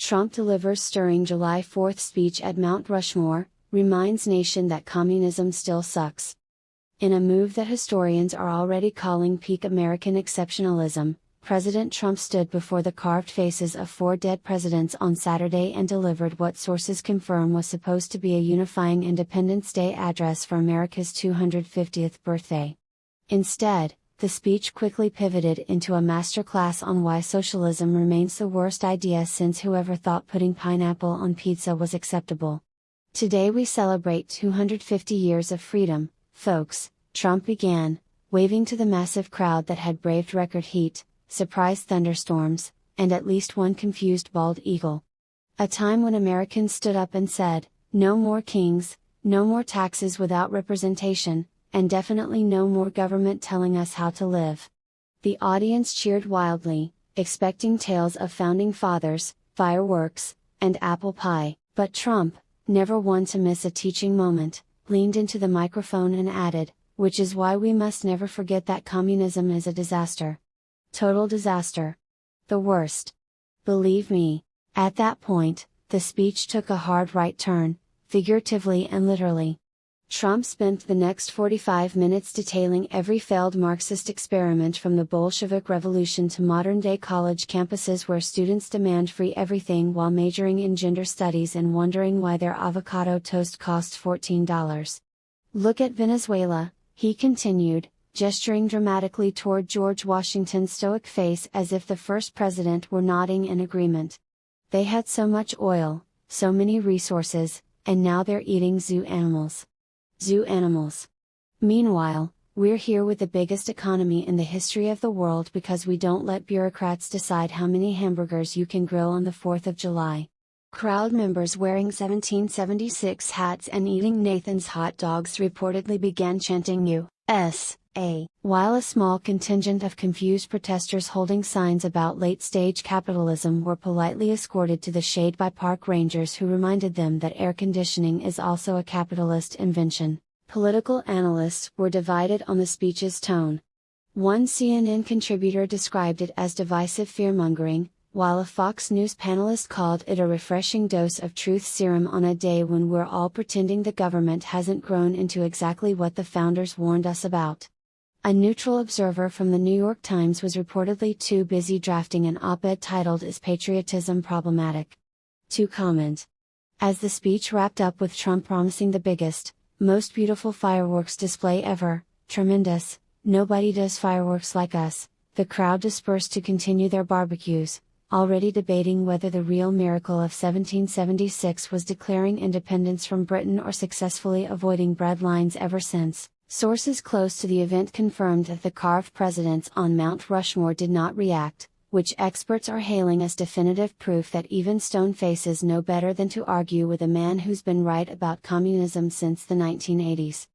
Trump delivers stirring July 4th speech at Mount Rushmore, reminds nation that communism still sucks. In a move that historians are already calling peak American exceptionalism, President Trump stood before the carved faces of 4 dead presidents on Saturday and delivered what sources confirm was supposed to be a unifying Independence Day address for America's 250th birthday. Instead, the speech quickly pivoted into a masterclass on why socialism remains the worst idea since whoever thought putting pineapple on pizza was acceptable. Today we celebrate 250 years of freedom, folks, Trump began, waving to the massive crowd that had braved record heat, surprise thunderstorms, and at least one confused bald eagle. A time when Americans stood up and said, "No more kings, no more taxes without representation, and definitely no more government telling us how to live." The audience cheered wildly, expecting tales of founding fathers, fireworks, and apple pie, but Trump, never one to miss a teaching moment, leaned into the microphone and added, "Which is why we must never forget that communism is a disaster. Total disaster. The worst. Believe me." At that point, the speech took a hard right turn, figuratively and literally. Trump spent the next 45 minutes detailing every failed Marxist experiment from the Bolshevik Revolution to modern-day college campuses where students demand free everything while majoring in gender studies and wondering why their avocado toast costs $14. "Look at Venezuela," he continued, gesturing dramatically toward George Washington's stoic face as if the first president were nodding in agreement. "They had so much oil, so many resources, and now they're eating zoo animals. Zoo animals. Meanwhile, we're here with the biggest economy in the history of the world because we don't let bureaucrats decide how many hamburgers you can grill on the 4th of July. Crowd members wearing 1776 hats and eating Nathan's hot dogs reportedly began chanting USA, while a small contingent of confused protesters holding signs about late-stage capitalism were politely escorted to the shade by park rangers who reminded them that air conditioning is also a capitalist invention. Political analysts were divided on the speech's tone. One CNN contributor described it as divisive fearmongering, while a Fox News panelist called it a refreshing dose of truth serum on a day when we're all pretending the government hasn't grown into exactly what the founders warned us about. A neutral observer from the New York Times was reportedly too busy drafting an op-ed titled "Is Patriotism Problematic?" to comment. As the speech wrapped up with Trump promising the biggest, most beautiful fireworks display ever, "Tremendous, nobody does fireworks like us," the crowd dispersed to continue their barbecues, already debating whether the real miracle of 1776 was declaring independence from Britain or successfully avoiding bread lines ever since. Sources close to the event confirmed that the carved presidents on Mount Rushmore did not react, which experts are hailing as definitive proof that even stone faces know better than to argue with a man who's been right about communism since the 1980s.